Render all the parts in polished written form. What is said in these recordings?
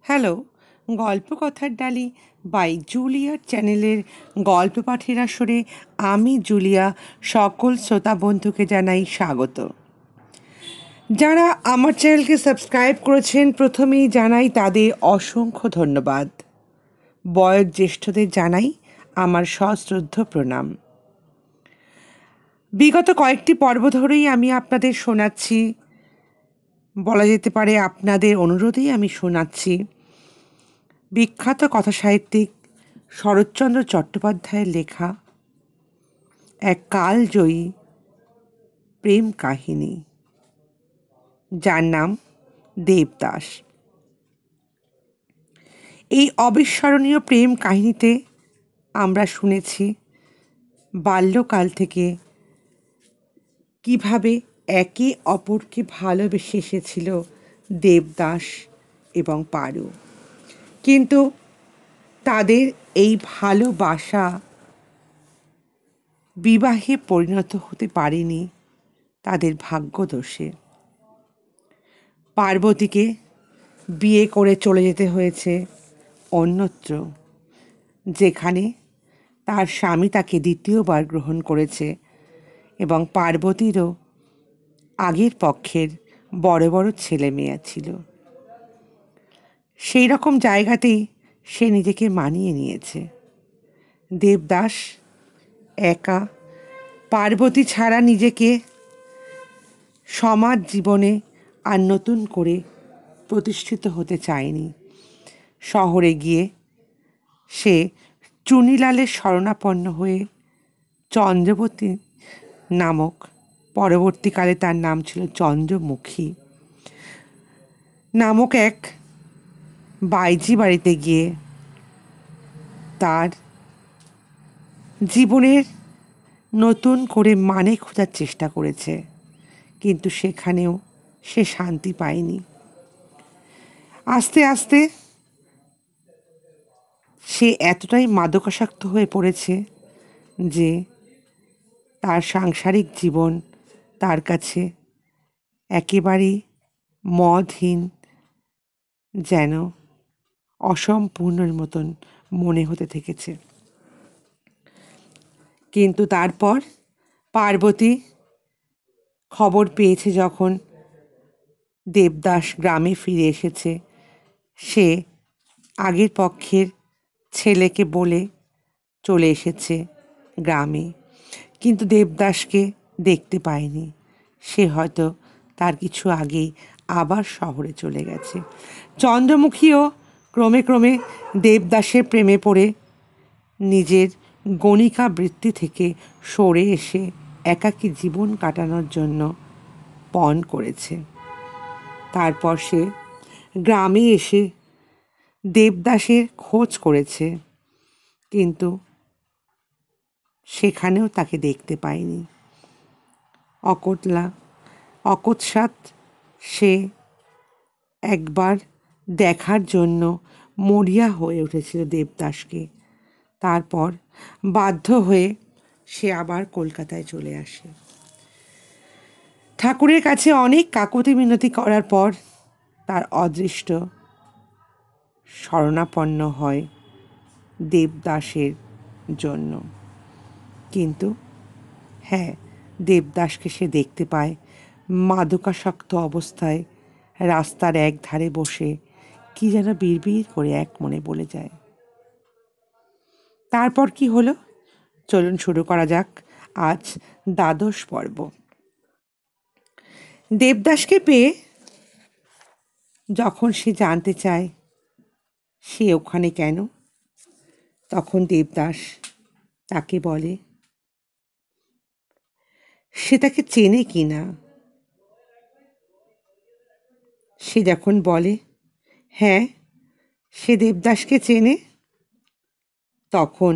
Hello, গল্পকথার ডালি by জুলিয়ার চ্যানেলের গল্প পাঠের আসরে আমি জুলিয়া সকল শ্রোতা বন্ধুকে জানাই স্বাগত। যারা আমার চ্যানেলকে সাবস্ক্রাইব করেছেন প্রথমেই জানাই তাদের অসংখ্য ধন্যবাদ। বয়োজ্যেষ্ঠদের জানাই আমার সশ্রদ্ধ প্রণাম। বিগত কয়েকটি পর্ব ধরেই আমি আপনাদের শোনাচ্ছি, বলা যেতে পারে আপনাদের অনুরোধেই আমি শোনাচ্ছি বিখ্যাত কথাসাহিত্যিক শরৎচন্দ্র চট্টোপাধ্যায়ের লেখা এক কালজয়ী প্রেম কাহিনী, যার নাম দেবদাস। এই অবিস্মরণীয় প্রেম কাহিনীতে আমরা শুনেছি বাল্যকাল থেকে কিভাবে একে অপরকে ভালোবেসে এসেছিল দেবদাস এবং পারু। কিন্তু তাদের এই ভালোবাসা বিবাহে পরিণত হতে পারেনি তাদের ভাগ্যদোষে। পার্বতীকে বিয়ে করে চলে যেতে হয়েছে অন্যত্র, যেখানে তার স্বামী তাকে দ্বিতীয়বার গ্রহণ করেছে এবং পার্বতীরও আগের পক্ষের বড় বড় ছেলে মেয়ে ছিল। সেই রকম জায়গাতেই সে নিজেকে মানিয়ে নিয়েছে। দেবদাস একা পার্বতী ছাড়া নিজেকে সমাজ জীবনে আর নতুন করে প্রতিষ্ঠিত হতে চায়নি। শহরে গিয়ে সে চুনিলালের শরণাপন্ন হয়ে চন্দ্রবতী নামক, পরবর্তীকালে তার নাম ছিল চন্দ্রমুখী নামক এক বাইজি বাড়িতে গিয়ে তার জীবনের নতুন করে মানে খোঁজার চেষ্টা করেছে, কিন্তু সেখানেও সে শান্তি পায়নি। আস্তে আস্তে সে এতটাই মাদকাসক্ত হয়ে পড়েছে যে তার সাংসারিক জীবন তার কাছে একেবারেই মদহীন, যেন অসম্পূর্ণের মতন মনে হতে থেকেছে। কিন্তু তারপর পার্বতী খবর পেয়েছে যখন দেবদাস গ্রামে ফিরে এসেছে, সে আগের পক্ষের ছেলেকে বলে চলে এসেছে গ্রামে, কিন্তু দেবদাসকে দেখতে পায়নি। সে হয়তো তার কিছু আগেই আবার শহরে চলে গেছে। চন্দ্রমুখীও ক্রমে ক্রমে দেবদাসের প্রেমে পড়ে নিজের গণিকা বৃত্তি থেকে সরে এসে একাকী জীবন কাটানোর জন্য পণ করেছে। তারপর সে গ্রামে এসে দেবদাসের খোঁজ করেছে, কিন্তু সেখানেও তাকে দেখতে পায়নি। অকস্মাৎ সে একবার দেখার জন্য মরিয়া হয়ে উঠেছিল দেবদাসকে। তারপর বাধ্য হয়ে সে আবার কলকাতায় চলে আসে। ঠাকুরের কাছে অনেক কাকুতি মিনতি করার পর তার অদৃষ্ট শরণাপন্ন হয় দেবদাসের জন্য। কিন্তু হ্যাঁ, দেবদাসকে সে দেখতে পায় মাদকাসক্ত অবস্থায় রাস্তার এক ধারে বসে কি যেন বিড়বিড় করে এক মনে বলে যায়। তারপর কি হলো, চলুন শুরু করা যাক আজ ১২ পর্ব। দেবদাসকে পেয়ে যখন সে জানতে চায় সে ওখানে কেন, তখন দেবদাস তাকে বলে সে তাকে চেনে কি না। সে যখন বলে হ্যাঁ সে দেবদাসকে চেনে, তখন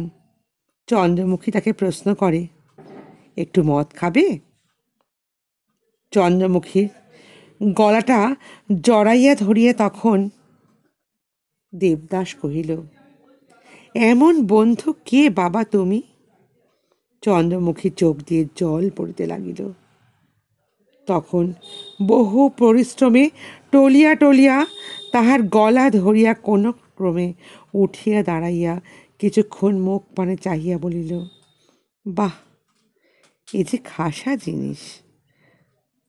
চন্দ্রমুখী তাকে প্রশ্ন করে, একটু মদ খাবে? চন্দ্রমুখীর গলাটা জড়াইয়া ধরিয়া তখন দেবদাস কহিল, এমন বন্ধু কে বাবা তুমি? চন্দ্রমুখী চোখ দিয়ে জল পড়িতে লাগিল। তখন বহু পরিশ্রমে টলিয়া টলিয়া তাহার গলা ধরিয়া কোনো ক্রমে উঠিয়া দাঁড়াইয়া কিছুক্ষণ মুখ পানে চাহিয়া বলিল, বাহ, এ যে খাসা জিনিস।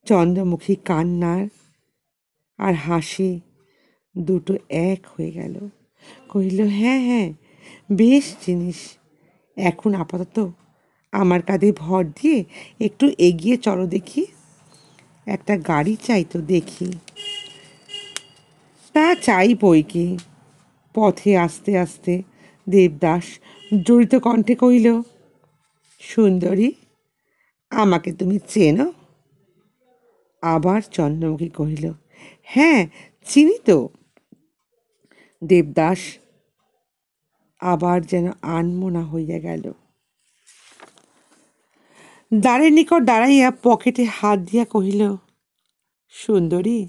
চন্দ্রমুখী কান্নার আর হাসি দুটো এক হয়ে গেল। কহিল, হ্যাঁ হ্যাঁ, বেশ জিনিস। এখন আপাতত আমার কাঁধে ভর দিয়ে একটু এগিয়ে চলো দেখি। একটা গাড়ি চাই তো দেখি। তা চাই বই কি। পথে আস্তে আস্তে দেবদাস জড়িত কণ্ঠে কহিল, সুন্দরী, আমাকে তুমি চেনো? আবার চন্দ্রমুখী কহিল, হ্যাঁ, চিনি তো। দেবদাস আবার যেন আনমনা হইয়া গেল। দ্বারের নিকট দাঁড়াইয়া পকেটে হাত দিয়া কহিল, সুন্দরী,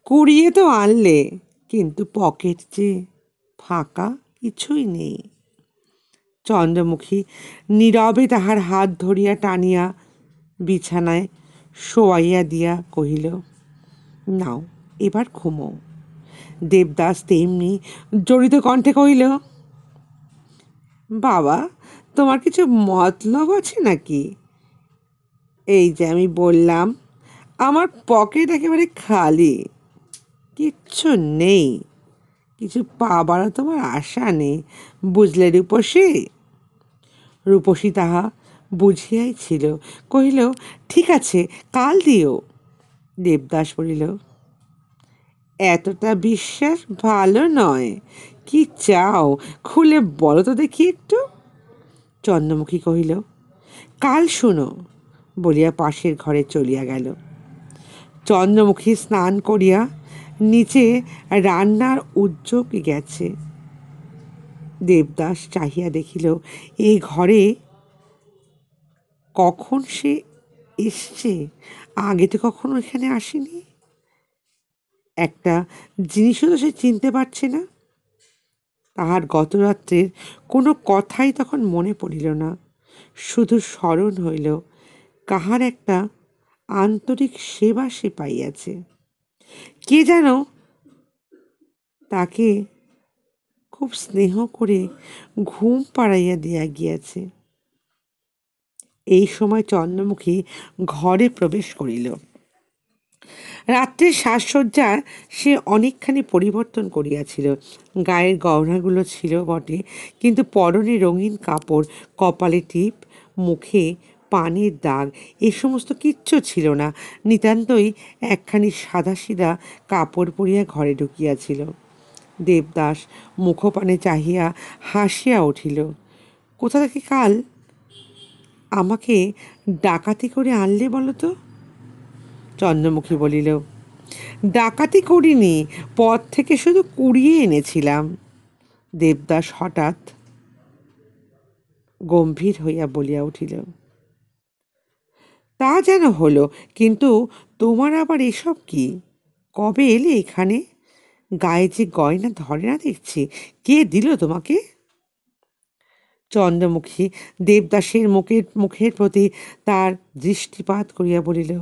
কুড়িয়ে তো আনলে, কিন্তু পকেট যে ফাঁকা, কিছুই নেই। চন্দ্রমুখী নীরবে তাহার হাত ধরিয়া টানিয়া বিছানায় শোয়াইয়া দিয়া কহিল, নাও, এবার ঘুমো। দেবদাস তেমনি জড়িত কণ্ঠে কহিল, বাবা, তোমার কিছু মতলব আছে নাকি? এই যে আমি বললাম, আমার পকেট একেবারে খালি, কিচ্ছু নেই, কিছু পাবারও তোমার আশা নেই, বুঝলে রূপসী? রূপসী তাহা বুঝিয়াই ছিল, কহিল, ঠিক আছে, কাল দিও। দেবদাস বলিল, এতটা বিশ্বাস ভালো নয়। কি চাও, খুলে বলো তো দেখি একটু। চন্দ্রমুখী কহিল, কাল শুনো, বলিয়া পাশের ঘরে চলিয়া গেল। চন্দ্রমুখী স্নান করিয়া নিচে রান্নার উদ্যোগে গেছে। দেবদাস চাহিয়া দেখিল, এই ঘরে কখন সে এসছে, আগে তো কখনো এখানে আসেনি। একটা জিনিসও তো সে চিনতে পারছে না। তাহার গতরাত্রের কোনো কথাই তখন মনে পড়িল না, শুধু স্মরণ হইল কাহার একটা আন্তরিক সেবা সে পাইয়াছে। কে যেন তাকে খুব স্নেহ করে ঘুম পাড়াইয়া দিয়া গিয়াছে। এই সময় চন্দ্রমুখী ঘরে প্রবেশ করিল। রাত্রের সাজসজ্জা সে অনেকখানি পরিবর্তন করিয়াছিল। গায়ের গহনাগুলো ছিল বটে, কিন্তু পরনে রঙিন কাপড়, কপালে টিপ, মুখে পানের দাগ, এ সমস্ত কিচ্ছু ছিল না। নিতান্তই একখানি সাদাসিধা কাপড় পরিয়া ঘরে ঢুকিয়াছিল। দেবদাস মুখপানে চাহিয়া হাসিয়া উঠিল। কোথা থেকে কাল আমাকে ডাকাতি করে আনলে বলো তো? চন্দ্রমুখী বলিল, ডাকাতি করিনি, পথ থেকে শুধু কুড়িয়ে এনেছিলাম। দেবদাস হঠাৎ গম্ভীর হইয়া বলিয়া উঠিল, তা যেন হলো, কিন্তু তোমার আবার এসব কি? কবে এলে এখানে? গায়ে যে গয়না ধরে না দেখছি, কে দিল তোমাকে? চন্দ্রমুখী দেবদাসের মুখের প্রতি তার দৃষ্টিপাত করিয়া বলিল,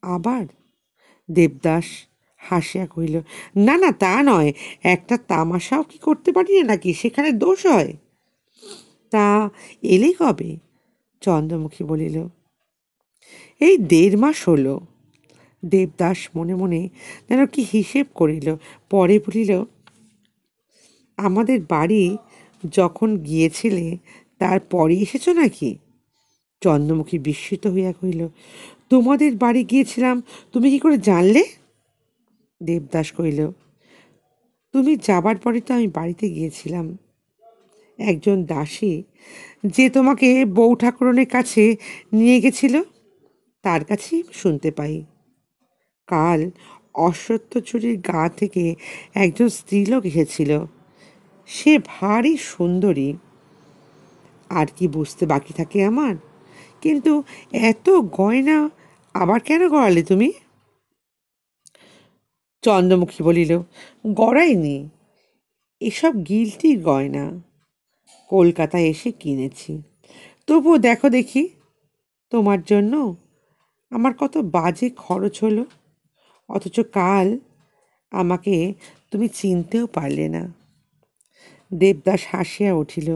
আবার? দেবদাস হাসিয়া কহিল, না না, তা নয়, একটা তামাশাও কি করতে পারি না নাকি, সেখানে দোষ হয়? তা এলে কবে? চন্দ্রমুখী বলিল, এই 1.5 মাস হলো। দেবদাস মনে মনে যেন কি হিসেব করিল, পরে বলিল, আমাদের বাড়ি যখন গিয়েছিলে তারপরে এসেছো নাকি? চন্দ্রমুখী বিস্মিত হইয়া কহিল, তোমাদের বাড়ি গিয়েছিলাম, তুমি কি করে জানলে? দেবদাস কহিল, তুমি যাবার পরে তো আমি বাড়িতে গিয়েছিলাম। একজন দাসী যে তোমাকে বউ ঠাকুরনের কাছে নিয়ে গেছিল, তার কাছেই শুনতে পাই, কাল অশ্বত্থচূড়ির গা থেকে একজন স্ত্রীলোক এসেছিল। সে ভারী সুন্দরী। আর কি বুঝতে বাকি থাকে আমার? কিন্তু এত গয়না আবার কেন গড়ালে তুমি? চন্দ্রমুখী বলিল, গড়াইনি, এসব গিল্টির গয়না, কলকাতায় এসে কিনেছি। তবুও দেখো দেখি, তোমার জন্য আমার কত বাজে খরচ হলো, অথচ কাল আমাকে তুমি চিনতেও পারলে না। দেবদাস হাসিয়া উঠিল,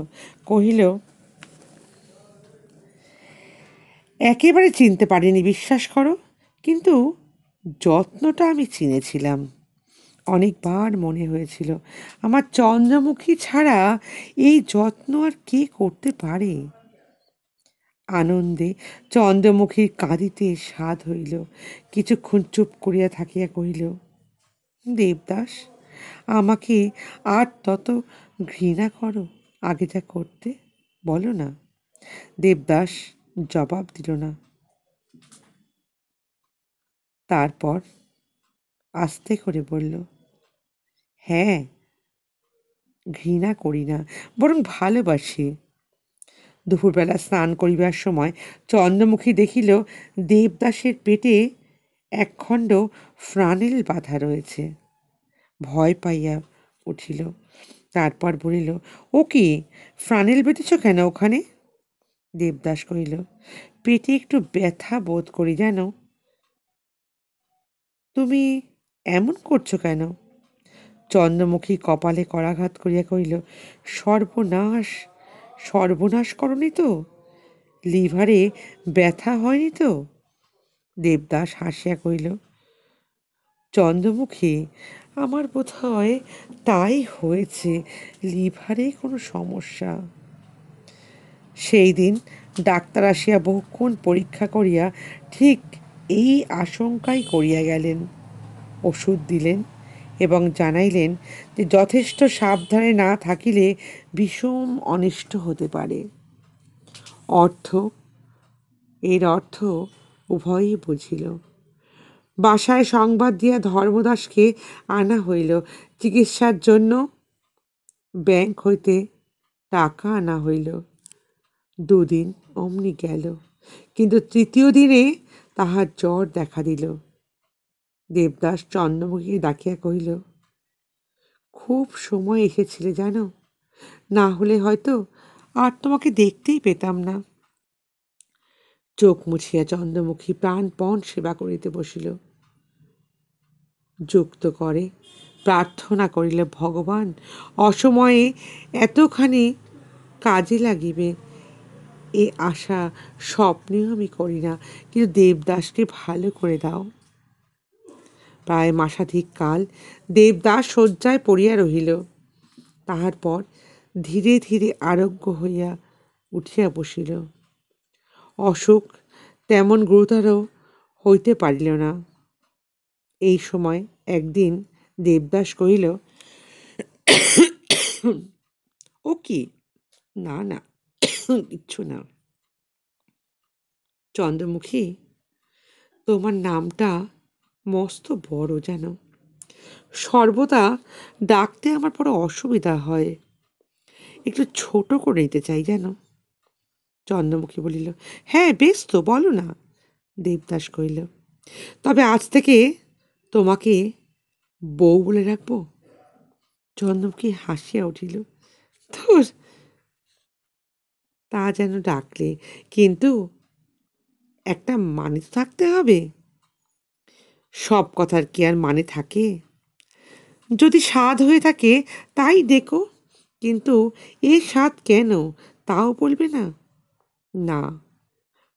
কহিল, একেবারে চিনতে পারিনি বিশ্বাস করো, কিন্তু যত্নটা আমি চিনেছিলাম। অনেকবার মনে হয়েছিল আমার চন্দ্রমুখী ছাড়া এই যত্ন আর কে করতে পারে। আনন্দে চন্দ্রমুখীর কাঁদিতে সাধ হইল। কিছুক্ষণ চুপ করিয়া থাকিয়া কহিল, দেবদাস, আমাকে আর তত ঘৃণা করো আগে যা করতে, বলো না। দেবদাস জবাব দিল না। তারপর আস্তে করে বলল, হ্যাঁ, ঘৃণা করি না, বরং ভালোবাসি। দুপুরবেলা স্নান করিবার সময় চন্দ্রমুখী দেখিল দেবদাসের পেটে একখণ্ড ফ্রানেল বাঁধা রয়েছে। ভয় পাইয়া উঠিল। তারপর বলিল, ও কি, ফ্রানেল বেঁধেছ কেন ওখানে? দেবদাস কহিল, পেটে একটু ব্যথা বোধ করি জানো। তুমি এমন করছো কেন? চন্দ্রমুখী কপালে করাঘাত করিয়া কহিল, সর্বনাশ, সর্বনাশ করনি তো? লিভারে ব্যথা হয়নি তো? দেবদাস হাসিয়া কহিল, চন্দ্রমুখী, আমার বোধ হয় তাই হয়েছে, লিভারে কোনো সমস্যা। সেই দিন ডাক্তার আসিয়া বহুক্ষণ পরীক্ষা করিয়া ঠিক এই আশঙ্কাই করিয়া গেলেন। ওষুধ দিলেন এবং জানাইলেন যে যথেষ্ট সাবধানে না থাকিলে বিষম অনিষ্ট হতে পারে। অর্থ, এর অর্থ উভয়ই বুঝিল। বাসায় সংবাদ দিয়া ধর্মদাসকে আনা হইল। চিকিৎসার জন্য ব্যাংক হইতে টাকা আনা হইল। দুদিন অমনি গেল, কিন্তু তৃতীয় দিনে তাহার জ্বর দেখা দিল। দেবদাস চন্দ্রমুখীকে ডাকিয়া কহিল, খুব সময় এসেছিলে জানো, না হলে হয়তো আর তোমাকে দেখতেই পেতাম না। চোখ মুছিয়া চন্দ্রমুখী প্রাণপণ সেবা করিতে বসিল। যুক্ত করে প্রার্থনা করিল, ভগবান, অসময়ে এতখানি কাজে লাগিবে এ আশা স্বপ্নেও আমি করি না, কিন্তু দেবদাসকে ভালো করে দাও। প্রায় মাসাধিক কাল দেবদাস শয্যায় পড়িয়া রহিল। তাহার পর ধীরে ধীরে আরোগ্য হইয়া উঠিয়া বসিল। অসুখ তেমন গুরুতর হইতে পারিল না। এই সময় একদিন দেবদাস কহিল, ও কি, না না, কিচ্ছু না। চন্দ্রমুখী, তোমার নামটা মস্ত বড় জানো, সর্বদা ডাকতে আমার বড় অসুবিধা হয়, একটু ছোট করে নিতে চাই জানো। চন্দ্রমুখী বলিল, হ্যাঁ বেশ তো, বলো না। দেবদাস কহিল, তবে আজ থেকে তোমাকে বউ বলে রাখবো। চন্দ্রমুখী হাসিয়া উঠিল, ধুর, তা যেন ডাকলে, কিন্তু একটা মানে তো থাকতে হবে। সব কথার কি আর মানে থাকে? যদি স্বাদ হয়ে থাকে তাই ডেকো, কিন্তু এ স্বাদ কেন তাও বলবে না। না,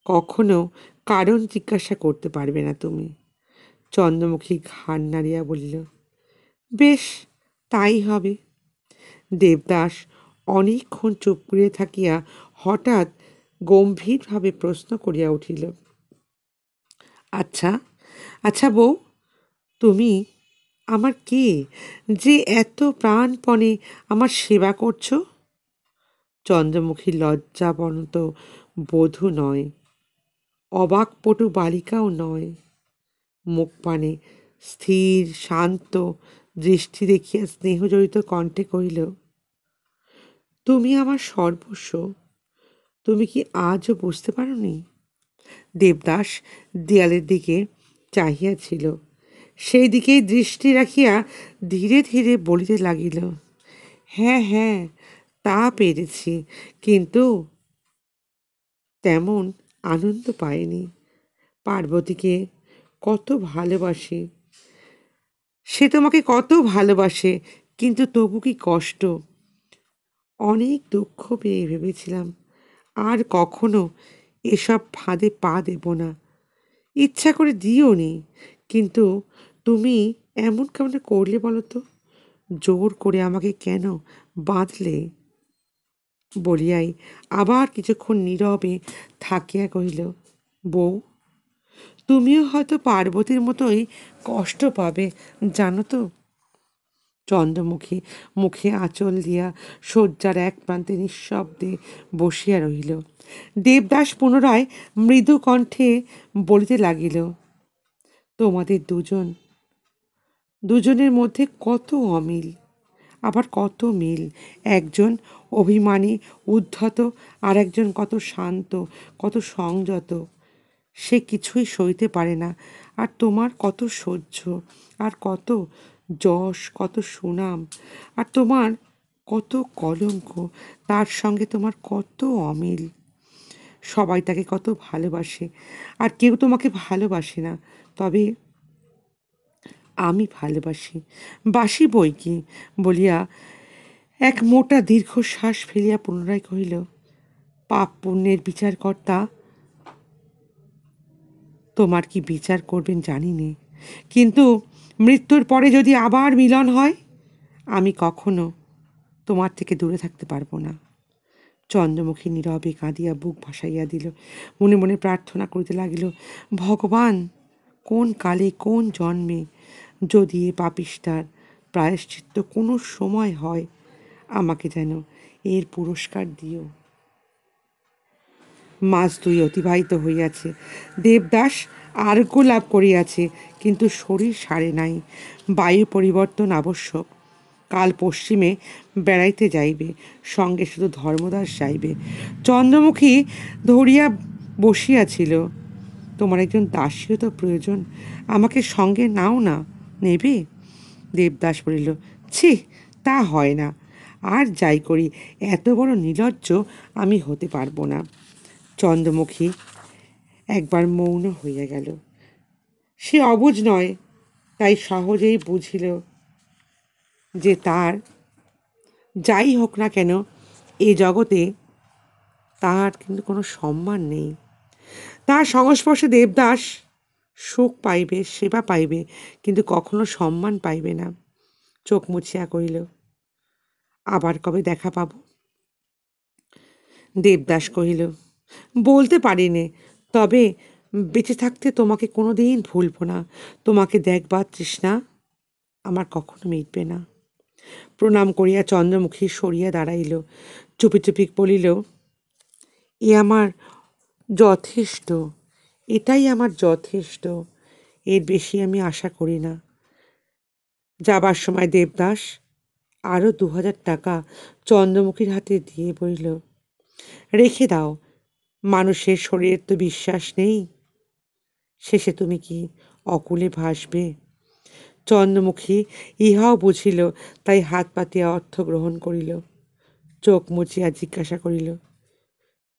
কখনো কারণ জিজ্ঞাসা করতে পারবে না তুমি। চন্দ্রমুখী ঘাড় নাড়িয়া বলিল, বেশ, তাই হবে। দেবদাস অনেকক্ষণ চুপ করিয়া থাকিয়া হঠাৎ গম্ভীরভাবে প্রশ্ন করিয়া উঠিল, আচ্ছা, আচ্ছা বউ, তুমি আমার কে, যে এত প্রাণপণে আমার সেবা করছো? চন্দ্রমুখী লজ্জাবনত বধূ নয়, অবাকপটু বালিকাও নয়। মুখপানে স্থির শান্ত দৃষ্টি দেখিয়া স্নেহজড়িত কণ্ঠে কহিল, তুমি আমার সর্বস্ব, তুমি কি আজও বুঝতে পারোনি? দেবদাস দেয়ালের দিকে চাহিয়াছিল, সেই দিকেই দৃষ্টি রাখিয়া ধীরে ধীরে বলিতে লাগিল, হ্যাঁ হ্যাঁ, তা পেরেছি, কিন্তু তেমন আনন্দ পাইনি। পার্বতীকে কত ভালোবাসে, সে তোমাকে কত ভালোবাসে, কিন্তু তবু কি কষ্ট। অনেক দুঃখ পেয়ে ভেবেছিলাম আর কখনো এসব ফাঁদে পা দেব না। ইচ্ছা করে দিও নি, কিন্তু তুমি এমন কেমন করলে বলো তো? জোর করে আমাকে কেন বাঁধলে? বলিয়াই আবার কিছুক্ষণ নীরবে থাকিয়া কহিল, বউ, তুমিও হয়তো পার্বতীর মতোই কষ্ট পাবে, জানো তো। চন্দ্রমুখী মুখে আঁচল দিয়া শয্যার এক প্রান্তে নিঃশব্দে বসিয়া রহিল। দেবদাস পুনরায় মৃদু কণ্ঠে বলিতে লাগিল, তোমাদের দুজনের মধ্যে কত অমিল, আবার কত মিল। একজন অভিমানী উদ্ধত, আর একজন কত শান্ত, কত সংযত। সে কিছুই সইতে পারে না। আর তোমার কত সহ্য, আর কত যশ, কত সুনাম, আর তোমার কত কলঙ্ক। তার সঙ্গে তোমার কত অমিল। সবাই তাকে কত ভালোবাসে, আর কেউ তোমাকে ভালোবাসে না। তবে আমি ভালোবাসি, বাসি বই কি, বলিয়া এক মোটা দীর্ঘশ্বাস ফেলিয়া পুনরায় কহিল, পাপ পুণ্যের বিচারকর্তা তোমার কি বিচার করবেন জানি নে, কিন্তু মৃত্যুর পরে যদি আবার মিলন হয়, আমি কখনো তোমার থেকে দূরে থাকতে পারবো না। চন্দ্রমুখী নীরবে কাঁদিয়া বুক ভাসাইয়া দিল। মনে মনে প্রার্থনা করিতে লাগিল, ভগবান, কোন কালে কোন জন্মে যদি এ পাপিষ্ঠার প্রায়শ্চিত্ত কোনো সময় হয়, আমাকে যেন এর পুরস্কার দিও। মাস 2 অতিবাহিত হইয়াছে। দেবদাস আরোগ্য লাভ করিয়াছে, কিন্তু শরীর সারে নাই। বায়ু পরিবর্তন আবশ্যক। কাল পশ্চিমে বেড়াইতে যাইবে, সঙ্গে শুধু ধর্মদাস যাইবে। চন্দ্রমুখী ধরিয়া বসিয়াছিল, তোমার একজন দাসীও তো প্রয়োজন, আমাকে সঙ্গে নাও না, নেবে? দেবদাস বলিল, ছি, তা হয় না। আর যাই করি, এত বড় নির্লজ্জ আমি হতে পারবো না। চন্দ্রমুখী একবার মৌন হইয়া গেল। সে অবুঝ নয়, তাই সহজেই বুঝিল যে তার যাই হোক না কেন এ জগতে তার কিন্তু কোনো সম্মান নেই। তার সংস্পর্শে দেবদাস সুখ পাইবে, সেবা পাইবে, কিন্তু কখনো সম্মান পাইবে না। চোখ মুছিয়া কহিল, আবার কবে দেখা পাব? দেবদাস কহিল, বলতে পারি নে, তবে বেঁচে থাকতে তোমাকে কোনো দিন ভুলব না। তোমাকে দেখবার তৃষ্ণা আমার কখনো মিটবে না। প্রণাম করিয়া চন্দ্রমুখী সরিয়া দাঁড়াইল। চুপি চুপি বলিল, এ আমার যথেষ্ট, এটাই আমার যথেষ্ট। এর বেশি আমি আশা করি না। যাবার সময় দেবদাস আরও 2000 টাকা চন্দ্রমুখীর হাতে দিয়ে বলিল, রেখে দাও, মানুষের শরীরের তো বিশ্বাস নেই, শেষে তুমি কি অকুলে ভাসবে? চন্দ্রমুখী ইহাও বুঝিল, তাই হাত পাতিয়া অর্থ গ্রহণ করিল। চোখ মুছিয়া জিজ্ঞাসা করিল,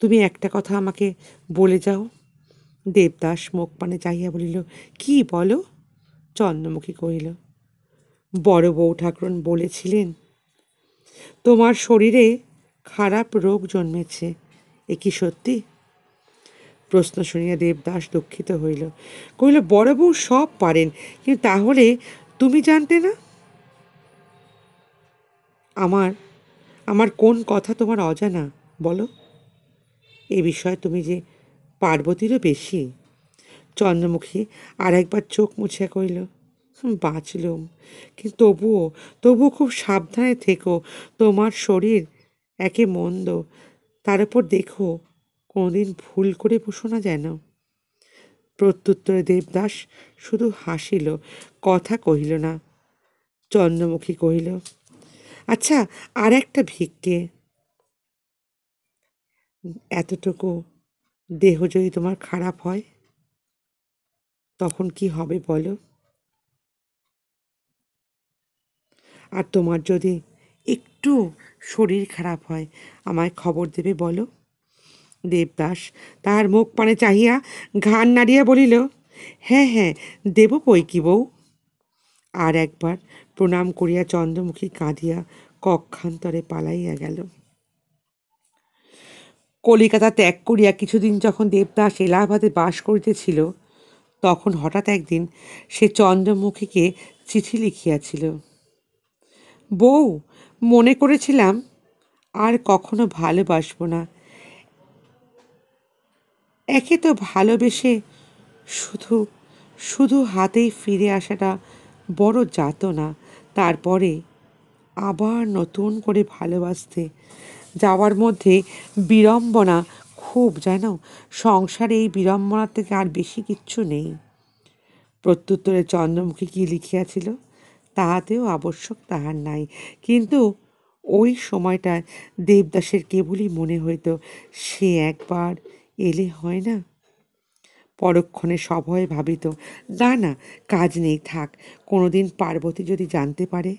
তুমি একটা কথা আমাকে বলে যাও। দেবদাস মুখ পানে চাহিয়া বলিল, কি বলো? চন্দ্রমুখী কহিল, বড় বউ ঠাকুরন বলেছিলেন তোমার শরীরে খারাপ রোগ জন্মেছে, এ কি সত্যি? প্রশ্ন শুনিয়া দেবদাস দুঃখিত হইল। কহিল, বড় বউ সব পারেন, কিন্তু তাহলে তুমি জানতে না? আমার আমার কোন কথা তোমার অজানা বলো? এ বিষয়ে তুমি যে পার্বতীরও বেশি। চন্দ্রমুখী আর একবার চোখ মুছিয়া কহিল, বাঁচলুম, কিন্তু তবুও খুব সাবধানে থেকো। তোমার শরীর একে মন্দ, তার উপর দেখো কোনোদিন ভুল করে বসো না যেন। প্রত্যুত্তরে দেবদাস শুধু হাসিল, কথা কহিল না। চন্দ্রমুখী কহিল, আচ্ছা, আর একটা ভিক্ষে। এতটুকু দেহ যদি তোমার খারাপ হয়, তখন কি হবে বলো? আর তোমার যদি একটু শরীর খারাপ হয়, আমায় খবর দেবে বলো। দেবদাস তাহার মুখ পানে চাহিয়া ঘাড় নাড়িয়া বলিল, হ্যাঁ হ্যাঁ, দেব বই কি বউ। আর একবার প্রণাম করিয়া চন্দ্রমুখী কাঁদিয়া কক্ষান্তরে পালাইয়া গেল। কলিকাতা ত্যাগ করিয়া কিছুদিন যখন দেবদাস এলাহাবাদে বাস করিতেছিল, তখন হঠাৎ একদিন সে চন্দ্রমুখীকে চিঠি লিখিয়াছিল। বউ, মনে করেছিলাম আর কখনো ভালোবাসব না। একে তো ভালোবেসে শুধু শুধু হাতেই ফিরে আসাটা বড় যাতনা, তারপরে আবার নতুন করে ভালোবাসতে যাওয়ার মধ্যে বিড়ম্বনা খুব, জানো। সংসারে এই বিড়ম্বনার থেকে আর বেশি কিচ্ছু নেই। প্রত্যুত্তরে চন্দ্রমুখী কি লিখিয়াছিল তাহাতেও আবশ্যক তাহার নাই, কিন্তু ওই সময়টায় দেবদাসের কেবলই মনে হইত সে একবার এলে হয় না। পরক্ষণে সভয়ে ভাবিত, না না, কাজ নেই, থাক, কোনোদিন পার্বতী যদি জানতে পারে।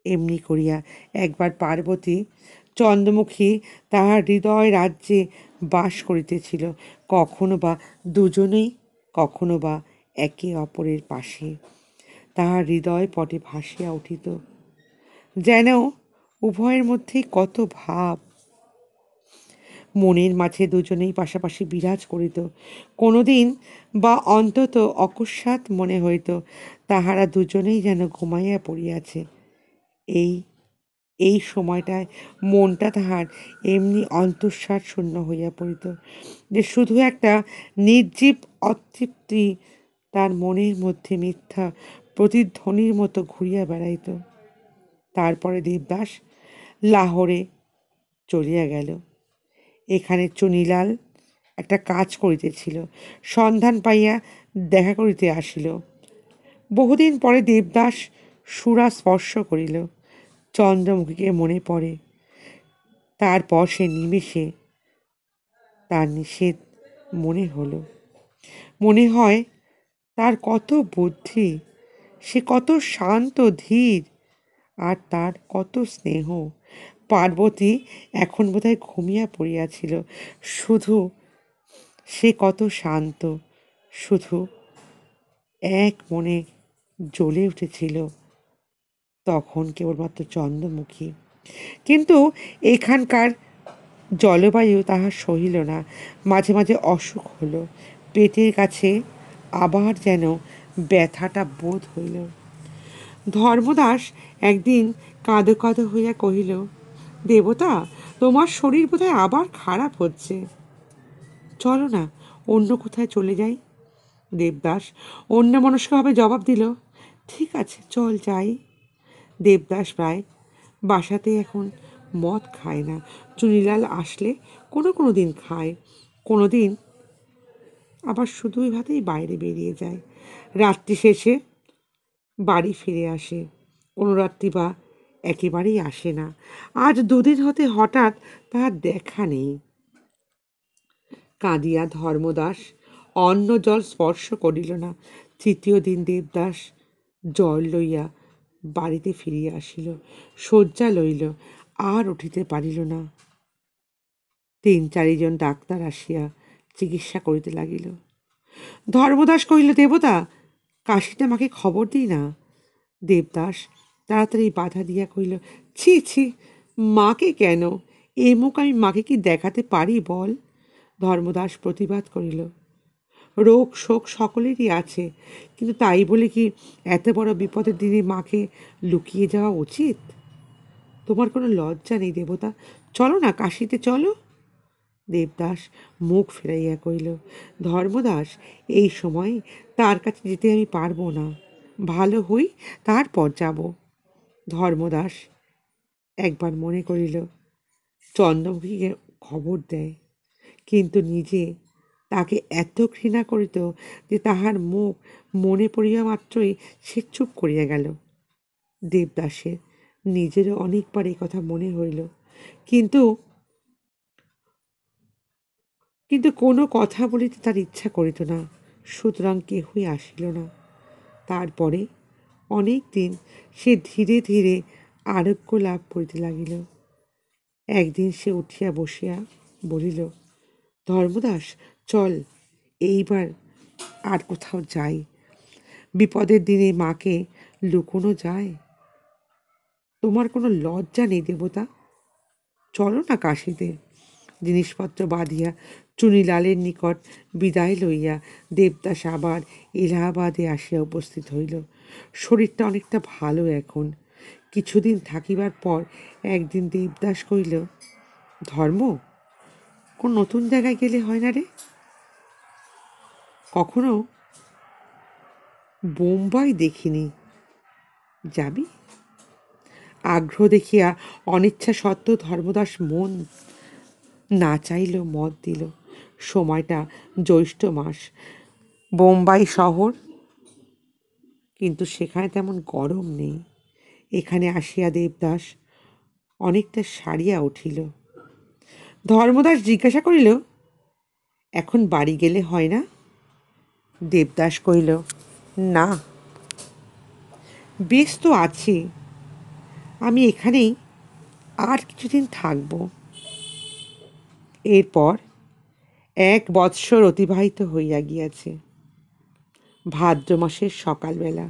এমনি করিয়া একবার পার্বতী চন্দ্রমুখী তাহার হৃদয় রাজ্যে বাস করিতেছিল, কখনো বা দুজনেই, কখনো বা একে অপরের পাশে। তাহার হৃদয় পটে ভাসিয়া উঠিত, যেন উভয়ের মধ্যেই কত ভাব মনের মাঝে দুজনেই পাশাপাশি বিরাজ করিত। কোনোদিন বা অন্তত অকস্মাৎ মনে হইত তাহারা দুজনেই যেন ঘুমাইয়া পড়িয়াছে। এই এই সময়টায় মনটা তাহার এমনি অন্তঃসার শূন্য হইয়া পড়িত যে শুধু একটা নির্জীব অতৃপ্তি তার মনের মধ্যে মিথ্যা প্রতিধ্বনির মতো ঘুরিয়া বেড়াইত। তারপরে দেবদাস লাহোরে চলিয়া গেল। এখানে চুনিলাল একটা কাজ করিতেছিল, সন্ধান পাইয়া দেখা করিতে আসিল। বহুদিন পরে দেবদাস সুরা স্পর্শ করিল। চন্দ্রমুখীকে মনে পড়ে। তারপর সে নিমেষে তার নিষেধ মনে হলো। মনে হয় তার কত বুদ্ধি, সে কত শান্ত ধীর, আর তার কত স্নেহ। পার্বতী এখন বোধহয় ঘুমিয়া পড়িয়াছিল, শুধু সে কত শান্ত, শুধু এক মনে জ্বলে উঠেছিল তখন কেবলমাত্র চন্দ্রমুখী। কিন্তু এখানকার জলবায়ু তাহার সহিল না। মাঝে মাঝে অসুখ হলো, পেটের কাছে আবার যেন ব্যথাটা বোধ হইল। ধর্মদাস একদিন কাঁদো কাঁদো হইয়া কহিল, দেবতা, তোমার শরীর বোধহয় আবার খারাপ হচ্ছে, চলো না অন্য কোথায় চলে যাই। দেবদাস অন্যমনস্কভাবে জবাব দিল, ঠিক আছে, চল যাই। দেবদাস প্রায় বাসাতে এখন মদ খায় না। চুনিলাল আসলে কোনো কোনো দিন খায়, কোনো দিন আবার শুধুই ভাতেই বাইরে বেরিয়ে যায়। রাত্রি শেষে বাড়ি ফিরে আসে, কোনো রাত্রি বা একেবারেই আসে না। আজ দুদিন হতে হঠাৎ তাহার দেখা নেই। কাঁদিয়া ধর্মদাস অন্ন জল স্পর্শ করিল না। তৃতীয় দিন দেবদাস জ্বর লইয়া বাড়িতে ফিরিয়া আসিল, শয্যা লইল, আর উঠিতে পারিল না। ৩-৪জন ডাক্তার আসিয়া চিকিৎসা করিতে লাগিল। ধর্মদাস কহিল, দেবতা, কাশিটা মাকে খবর দিই না। দেবদাস তাড়াতাড়ি বাধা দিয়া কহিল, ছি ছি, মাকে কেন? এ মুখ আমি মাকে কি দেখাতে পারি বল? ধর্মদাস প্রতিবাদ করিল, রোগ শোক সকলেরই আছে, কিন্তু তাই বলে কি এত বড় বিপদের দিনে মাকে লুকিয়ে যাওয়া উচিত? তোমার কোনো লজ্জা নেই দেবতা? চলো না, কাশিতে চলো। দেবদাস মুখ ফিরাইয়া কহিল, ধর্মদাস, এই সময় তার কাছে যেতে আমি পারবো না, ভালো হই তারপর যাব। ধর্মদাস একবার মনে করিল চন্দ্রমুখীকে খবর দেয়, কিন্তু নিজে তাকে এত ঘৃণা করিত যে তাহার মুখ মনে পড়িয়া মাত্রই সে চুপ করিয়া গেল। দেবদাসের নিজেরও অনেকবার এই কথা মনে হইল, কিন্তু কিন্তু কোনো কথা বলিতে তার ইচ্ছা করিত না, সুতরাং কেহই আসিল না। তারপরে অনেক দিন সে ধীরে ধীরে আরোগ্য লাভ করিতে লাগিল। একদিন সে উঠিয়া বসিয়া বলিল, ধর্মদাস, চল এইবার আর কোথাও যাই। বিপদের দিনে মাকে লুকোনো যায়? তোমার কোনো লজ্জা নেই দেবতা? চলো না কাশীতে। জিনিসপত্র বাঁধিয়া চুনিলালের নিকট বিদায় লইয়া দেবদাস আবার এলাহাবাদে আসিয়া উপস্থিত হইল। শরীরটা অনেকটা ভালো এখন। কিছুদিন থাকিবার পর একদিন দেবদাস কহিল, ধর্ম, কোন নতুন জায়গায় গেলে হয় না রে? কখনো বোম্বাই দেখিনি, যাবি? আগ্রহ দেখিয়া অনিচ্ছা সত্ত্বেও ধর্মদাস মন না চাইলেও মত দিল। সময়টা জ্যৈষ্ঠ মাস, বোম্বাই শহর, কিন্তু সেখানে তেমন গরম নেই। এখানে আসিয়া দেবদাস অনেকটা সারিয়া উঠিল। ধর্মদাস জিজ্ঞাসা করিল, এখন বাড়ি গেলে হয় না? দেবদাস কহিল, না, বেশ তো আছি, আমি এখানেই আর কিছুদিন থাকব। এরপর 1 বৎসর অতিবাহিত হইয়া গিয়াছে। ভাদ্র মাসের সকালবেলা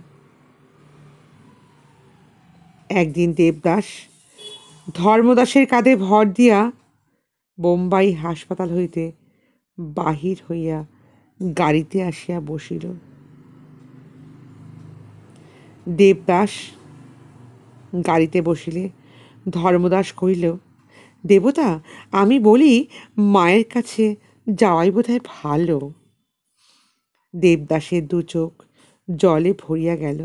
একদিন দেবদাস ধর্মদাসের কাঁধে ভর দিয়া বোম্বাই হাসপাতাল হইতে বাহির হইয়া গাড়িতে আসিয়া বসিল। দেবদাস গাড়িতে বসিলে ধর্মদাস কহিল, দেবতা, আমি বলি মায়ের কাছে যাওয়াই বোধহয় ভালো। দেবদাসের 2 চোখ জলে ভরিয়া গেল।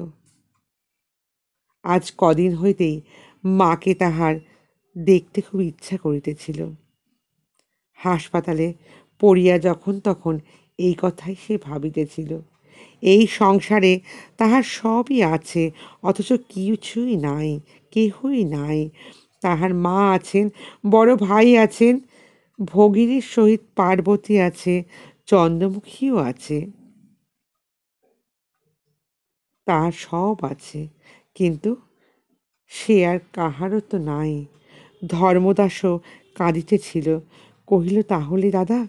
আজ কদিন হইতেই মাকে তাহার দেখতে খুব ইচ্ছা করিতেছিল। হাসপাতালে পড়িয়া যখন তখন এই কথাই সে ভাবিতেছিল। এই সংসারে তাহার সবই আছে, অথচ কিছুই নাই, কেহই নাই। তাহার মা আছেন, বড় ভাই আছেন, ভগিনীর সহিত পার্বতী আছে, চন্দ্রমুখীও আছে, তাহার সব আছে, কিন্তু সে আর কাহারও তো নাই। ধর্মদাসও কাঁদিতেছিল। কহিল, তাহলে দাদা,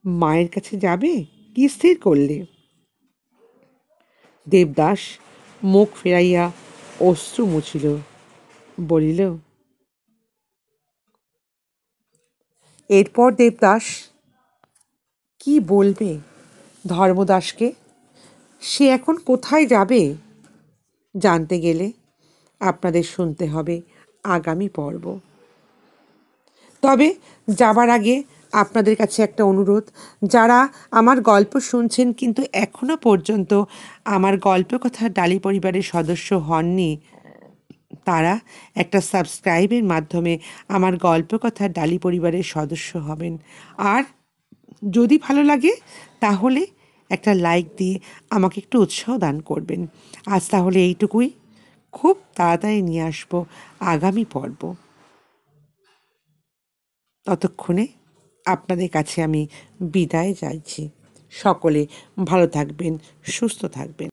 মায়ের কাছে যাবে? কি স্থির করলে? দেবদাস মুখ ফিরাইয়া অশ্রু মুছিল, বলিল, এরপর দেবদাস কি বলবে ধর্মদাসকে? সে এখন কোথায় যাবে? জানতে গেলে আপনাদের শুনতে হবে আগামী পর্ব। তবে যাবার আগে আপনাদের কাছে একটা অনুরোধ, যারা আমার গল্প শুনছেন কিন্তু এখনো পর্যন্ত আমার গল্পকথার ডালি পরিবারের সদস্য হননি, তারা একটা সাবস্ক্রাইবের মাধ্যমে আমার গল্পকথার ডালি পরিবারের সদস্য হবেন। আর যদি ভালো লাগে তাহলে একটা লাইক দিয়ে আমাকে একটু উৎসাহ দান করবেন। আজ তাহলে এইটুকুই। খুব তাড়াতাড়ি নিয়ে আসবো আগামী পর্ব। ততক্ষণে আপনাদের কাছে আমি বিদায় চাইছি। সকলে ভালো থাকবেন, সুস্থ থাকবেন।